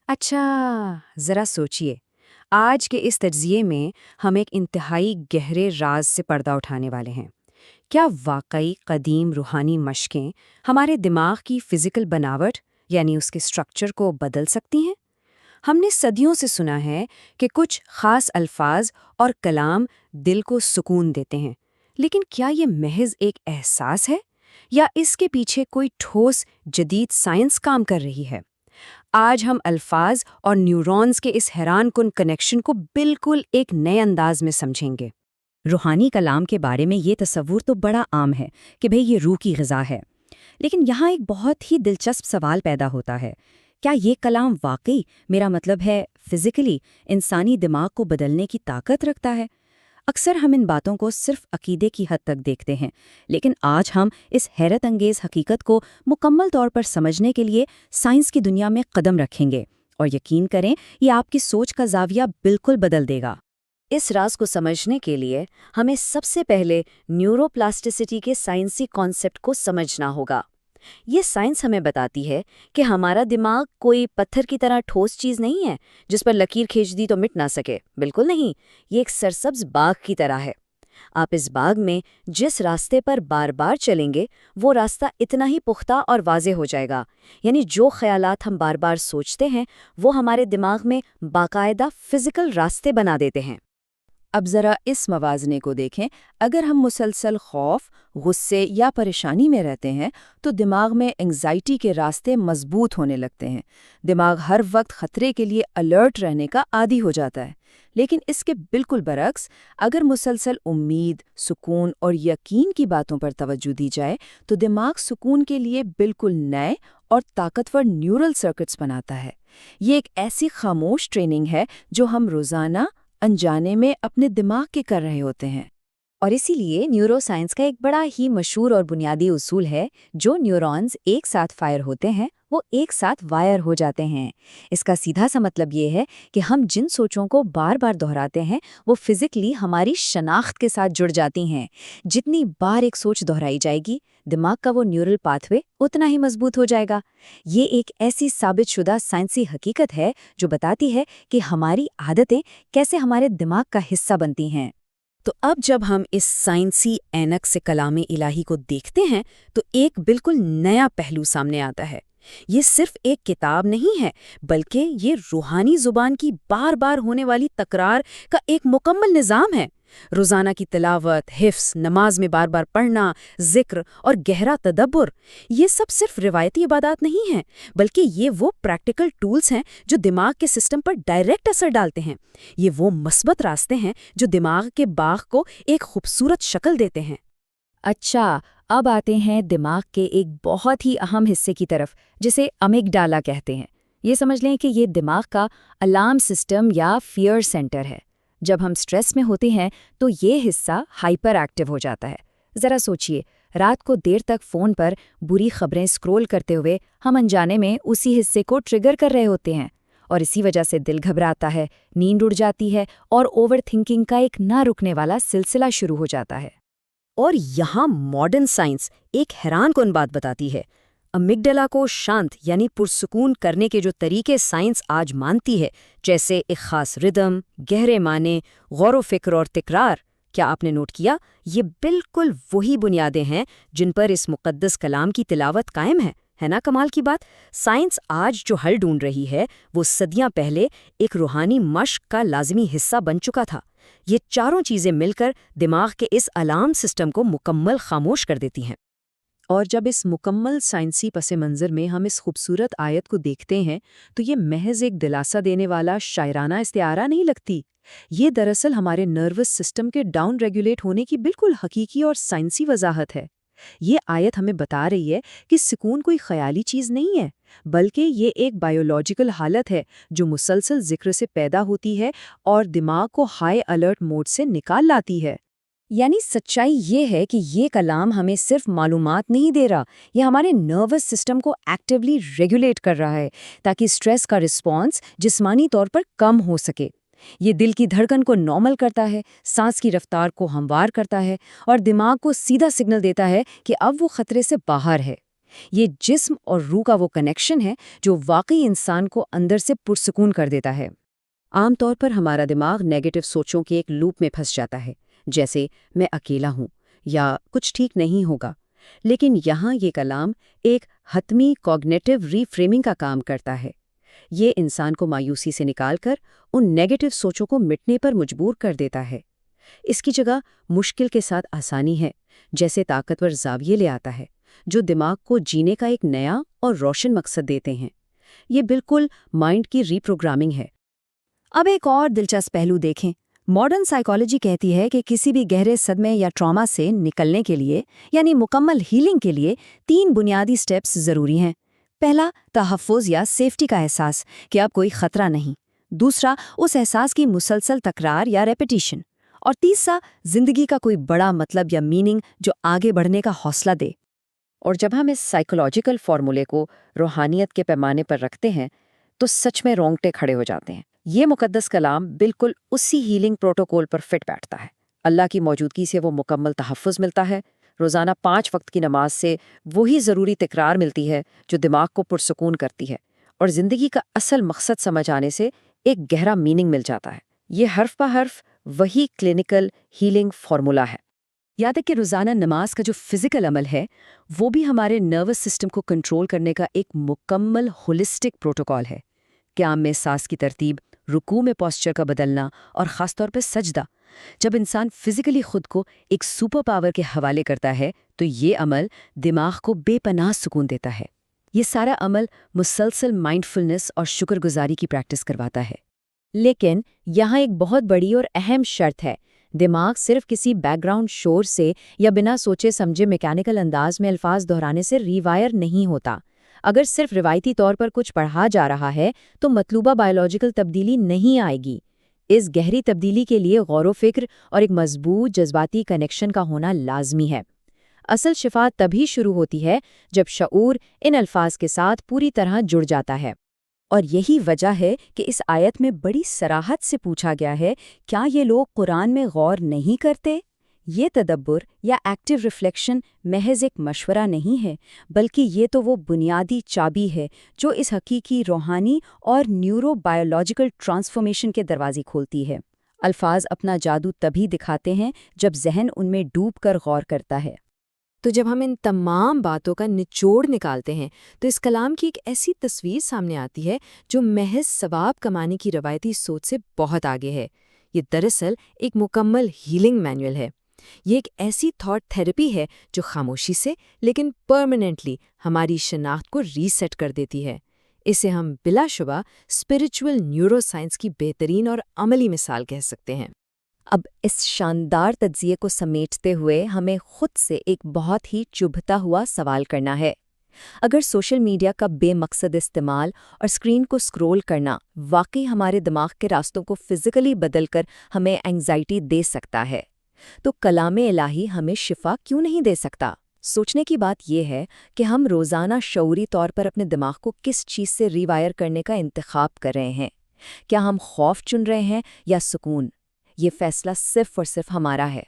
اچھا، ذرا سوچیے، آج کے اس تجزیے میں ہم ایک انتہائی گہرے راز سے پردہ اٹھانے والے ہیں۔ کیا واقعی قدیم روحانی مشقیں ہمارے دماغ کی فزیکل بناوٹ یعنی اس کے اسٹرکچر کو بدل سکتی ہیں؟ ہم نے صدیوں سے سنا ہے کہ کچھ خاص الفاظ اور کلام دل کو سکون دیتے ہیں، لیکن کیا یہ محض ایک احساس ہے یا اس کے پیچھے کوئی ٹھوس جدید سائنس کام کر رہی ہے؟ آج ہم الفاظ اور نیورونز کے اس حیران کن کنیکشن کو بالکل ایک نئے انداز میں سمجھیں گے۔ روحانی کلام کے بارے میں یہ تصور تو بڑا عام ہے کہ بھئی یہ روح کی غذا ہے، لیکن یہاں ایک بہت ہی دلچسپ سوال پیدا ہوتا ہے۔ کیا یہ کلام واقعی، میرا مطلب ہے فزیکلی، انسانی دماغ کو بدلنے کی طاقت رکھتا ہے؟ اکثر ہم ان باتوں کو صرف عقیدے کی حد تک دیکھتے ہیں، لیکن آج ہم اس حیرت انگیز حقیقت کو مکمل طور پر سمجھنے کے لیے سائنس کی دنیا میں قدم رکھیں گے، اور یقین کریں یہ آپ کی سوچ کا زاویہ بالکل بدل دے گا۔ اس راز کو سمجھنے کے لیے ہمیں سب سے پہلے نیورو پلاسٹیسٹی کے سائنسی کانسیپٹ کو سمجھنا ہوگا۔ یہ سائنس ہمیں بتاتی ہے کہ ہمارا دماغ کوئی پتھر کی طرح ٹھوس چیز نہیں ہے جس پر لکیر کھینچ دی تو مٹ نہ سکے، بالکل نہیں۔ یہ ایک سرسبز باغ کی طرح ہے۔ آپ اس باغ میں جس راستے پر بار بار چلیں گے وہ راستہ اتنا ہی پختہ اور واضح ہو جائے گا، یعنی جو خیالات ہم بار بار سوچتے ہیں وہ ہمارے دماغ میں باقاعدہ فزیکل راستے بنا دیتے ہیں۔ اب ذرا اس موازنے کو دیکھیں، اگر ہم مسلسل خوف، غصے یا پریشانی میں رہتے ہیں تو دماغ میں انگزائٹی کے راستے مضبوط ہونے لگتے ہیں۔ دماغ ہر وقت خطرے کے لیے الرٹ رہنے کا عادی ہو جاتا ہے۔ لیکن اس کے بالکل برعکس، اگر مسلسل امید، سکون اور یقین کی باتوں پر توجہ دی جائے تو دماغ سکون کے لیے بالکل نئے اور طاقتور نیورل سرکٹس بناتا ہے۔ یہ ایک ایسی خاموش ٹریننگ ہے جو ہم روزانہ انجانے میں اپنے دماغ کے کر رہے ہوتے ہیں۔ اور اسی لیے نیورو سائنس کا ایک بڑا ہی مشہور اور بنیادی اصول ہے، جو نیورونز ایک ساتھ فائر ہوتے ہیں وہ ایک ساتھ وائر ہو جاتے ہیں۔ اس کا سیدھا سا مطلب یہ ہے کہ ہم جن سوچوں کو بار بار دہراتے ہیں وہ فزیکلی ہماری شناخت کے ساتھ جڑ جاتی ہیں۔ جتنی بار ایک سوچ دہرائی جائے گی، دماغ کا وہ نیورل پاتھ وے اتنا ہی مضبوط ہو جائے گا۔ یہ ایک ایسی ثابت شدہ سائنسی حقیقت ہے جو بتاتی ہے کہ ہماری عادتیں کیسے ہمارے دماغ کا حصہ بنتی ہیں۔ تو اب جب ہم اس سائنسی اینک سے کلام الہی کو دیکھتے ہیں تو ایک بالکل نیا پہلو سامنے آتا ہے۔ یہ صرف ایک کتاب نہیں ہے، بلکہ یہ روحانی زبان کی بار بار ہونے والی تکرار کا ایک مکمل نظام ہے۔ روزانہ کی تلاوت، حفظ، نماز میں بار بار پڑھنا، ذکر اور گہرا تدبر، یہ سب صرف روایتی عبادات نہیں ہیں، بلکہ یہ وہ پریکٹیکل ٹولز ہیں جو دماغ کے سسٹم پر ڈائریکٹ اثر ڈالتے ہیں۔ یہ وہ مثبت راستے ہیں جو دماغ کے باغ کو ایک خوبصورت شکل دیتے ہیں۔ اچھا، اب آتے ہیں دماغ کے ایک بہت ہی اہم حصے کی طرف، جسے امیگڈالا کہتے ہیں۔ یہ سمجھ لیں کہ یہ دماغ کا الارم سسٹم یا فیئر سینٹر ہے۔ جب ہم سٹریس میں ہوتے ہیں تو یہ حصہ ہائپر ایکٹیو ہو جاتا ہے۔ ذرا سوچئے، رات کو دیر تک فون پر بری خبریں سکرول کرتے ہوئے ہم انجانے میں اسی حصے کو ٹریگر کر رہے ہوتے ہیں، اور اسی وجہ سے دل گھبراتا ہے، نیند اڑ جاتی ہے اور اوور تھنکنگ کا ایک نہ رکنے والا سلسلہ شروع ہو جاتا ہے۔ اور یہاں ماڈرن سائنس ایک حیران کن بات بتاتی ہے۔ امیگڈلا کو شانت یعنی پرسکون کرنے کے جو طریقے سائنس آج مانتی ہے، جیسے ایک خاص ردم، گہرے معنی، غور و فکر اور تکرار، کیا آپ نے نوٹ کیا؟ یہ بالکل وہی بنیادیں ہیں جن پر اس مقدس کلام کی تلاوت قائم ہے نا کمال کی بات؟ سائنس آج جو حل ڈھونڈ رہی ہے وہ صدیاں پہلے ایک روحانی مشق کا لازمی حصہ بن چکا تھا۔ یہ چاروں چیزیں مل کر دماغ کے اس الارم سسٹم کو مکمل خاموش کر دیتی ہیں۔ اور جب اس مکمل سائنسی پس منظر میں ہم اس خوبصورت آیت کو دیکھتے ہیں تو یہ محض ایک دلاسا دینے والا شاعرانہ استعارہ نہیں لگتی۔ یہ دراصل ہمارے نروس سسٹم کے ڈاؤن ریگولیٹ ہونے کی بالکل حقیقی اور سائنسی وضاحت ہے۔ یہ آیت ہمیں بتا رہی ہے کہ سکون کوئی خیالی چیز نہیں ہے، بلکہ یہ ایک بایولوجیکل حالت ہے جو مسلسل ذکر سے پیدا ہوتی ہے اور دماغ کو ہائی الرٹ موڈ سے نکال لاتی ہے۔ یعنی سچائی یہ ہے کہ یہ کلام ہمیں صرف معلومات نہیں دے رہا، یہ ہمارے نروس سسٹم کو ایکٹیولی ریگولیٹ کر رہا ہے تاکہ سٹریس کا رسپانس جسمانی طور پر کم ہو سکے۔ یہ دل کی دھڑکن کو نارمل کرتا ہے، سانس کی رفتار کو ہموار کرتا ہے اور دماغ کو سیدھا سگنل دیتا ہے کہ اب وہ خطرے سے باہر ہے۔ یہ جسم اور روح کا وہ کنیکشن ہے جو واقعی انسان کو اندر سے پرسکون کر دیتا ہے۔ عام طور پر ہمارا دماغ نیگیٹو سوچوں کے ایک لوپ میں پھنس جاتا ہے، جیسے میں اکیلا ہوں یا کچھ ٹھیک نہیں ہوگا، لیکن یہاں یہ کلام ایک حتمی کوگنیٹو ری فریمنگ کا کام کرتا ہے۔ یہ انسان کو مایوسی سے نکال کر ان نیگیٹو سوچوں کو مٹنے پر مجبور کر دیتا ہے۔ اس کی جگہ مشکل کے ساتھ آسانی ہے، جیسے طاقتور زاویے لے آتا ہے، جو دماغ کو جینے کا ایک نیا اور روشن مقصد دیتے ہیں۔ یہ بالکل مائنڈ کی ری پروگرامنگ ہے۔ اب ایک اور دلچسپ پہلو دیکھیں۔ ماڈرن سائیکالوجی کہتی ہے کہ کسی بھی گہرے صدمے یا ٹراما سے نکلنے کے لیے، یعنی مکمل ہیلنگ کے لیے 3 بنیادی سٹیپس ضروری ہیں۔ پہلا، تحفظ یا سیفٹی کا احساس کہ اب کوئی خطرہ نہیں۔ دوسرا، اس احساس کی مسلسل تکرار یا ریپیٹیشن۔ اور تیسرا، زندگی کا کوئی بڑا مطلب یا میننگ جو آگے بڑھنے کا حوصلہ دے۔ اور جب ہم اس سائیکولوجیکل فارمولے کو روحانیت کے پیمانے پر رکھتے ہیں تو سچ میں رونگٹے کھڑے ہو جاتے ہیں۔ یہ مقدس کلام بالکل اسی ہیلنگ پروٹوکول پر فٹ بیٹھتا ہے۔ اللہ کی موجودگی سے وہ مکمل تحفظ ملتا ہے، روزانہ 5 وقت کی نماز سے وہی ضروری تکرار ملتی ہے جو دماغ کو پرسکون کرتی ہے، اور زندگی کا اصل مقصد سمجھ آنے سے ایک گہرا میننگ مل جاتا ہے۔ یہ حرف بہ حرف وہی کلینکل ہیلنگ فارمولا ہے۔ یاد ہے کہ روزانہ نماز کا جو فزیکل عمل ہے وہ بھی ہمارے نروس سسٹم کو کنٹرول کرنے کا ایک مکمل ہولسٹک پروٹوکول ہے۔ قیام میں سانس کی ترتیب، رکوع میں پوسچر کا بدلنا، اور خاص طور پہ سجدہ۔ جب انسان فزیکلی خود کو ایک سپر پاور کے حوالے کرتا ہے تو یہ عمل دماغ کو بے پناہ سکون دیتا ہے۔ یہ سارا عمل مسلسل مائنڈفلنس اور شکر گزاری کی پریکٹس کرواتا ہے۔ لیکن یہاں ایک بہت بڑی اور اہم شرط ہے۔ دماغ صرف کسی بیک گراؤنڈ شور سے یا بنا سوچے سمجھے میکینیکل انداز میں الفاظ دہرانے سے ری وائر نہیں ہوتا۔ اگر صرف روایتی طور پر کچھ پڑھا جا رہا ہے تو مطلوبہ بائیولوجیکل تبدیلی نہیں آئے گی۔ اس گہری تبدیلی کے لیے غور و فکر اور ایک مضبوط جذباتی کنیکشن کا ہونا لازمی ہے۔ اصل شفا تبھی شروع ہوتی ہے جب شعور ان الفاظ کے ساتھ پوری طرح جڑ جاتا ہے۔ اور یہی وجہ ہے کہ اس آیت میں بڑی صراحت سے پوچھا گیا ہے، کیا یہ لوگ قرآن میں غور نہیں کرتے؟ یہ تدبر یا ایکٹیو ریفلیکشن محض ایک مشورہ نہیں ہے، بلکہ یہ تو وہ بنیادی چابی ہے جو اس حقیقی روحانی اور نیورو بایولوجیکل ٹرانسفارمیشن کے دروازے کھولتی ہے۔ الفاظ اپنا جادو تبھی دکھاتے ہیں جب ذہن ان میں ڈوب کر غور کرتا ہے۔ تو جب ہم ان تمام باتوں کا نچوڑ نکالتے ہیں تو اس کلام کی ایک ایسی تصویر سامنے آتی ہے جو محض ثواب کمانے کی روایتی سوچ سے بہت آگے ہے۔ یہ دراصل ایک مکمل ہیلنگ مینول ہے۔ یہ ایک ایسی تھاٹ تھیراپی ہے جو خاموشی سے لیکن پرماننٹلی ہماری شناخت کو ریسیٹ کر دیتی ہے۔ اسے ہم بلا شبہ اسپرچول نیورو سائنس کی بہترین اور عملی مثال کہہ سکتے ہیں۔ اب اس شاندار تجزیے کو سمیٹتے ہوئے ہمیں خود سے ایک بہت ہی چبھتا ہوا سوال کرنا ہے۔ اگر سوشل میڈیا کا بے مقصد استعمال اور اسکرین کو اسکرول کرنا واقعی ہمارے دماغ کے راستوں کو فزیکلی بدل کر ہمیں اینگزائٹی دے سکتا ہے، تو کلام الہی ہمیں شفا کیوں نہیں دے سکتا؟ سوچنے کی بات یہ ہے کہ ہم روزانہ شعوری طور پر اپنے دماغ کو کس چیز سے ری وائر کرنے کا انتخاب کر رہے ہیں۔ کیا ہم خوف چن رہے ہیں یا سکون؟ یہ فیصلہ صرف اور صرف ہمارا ہے۔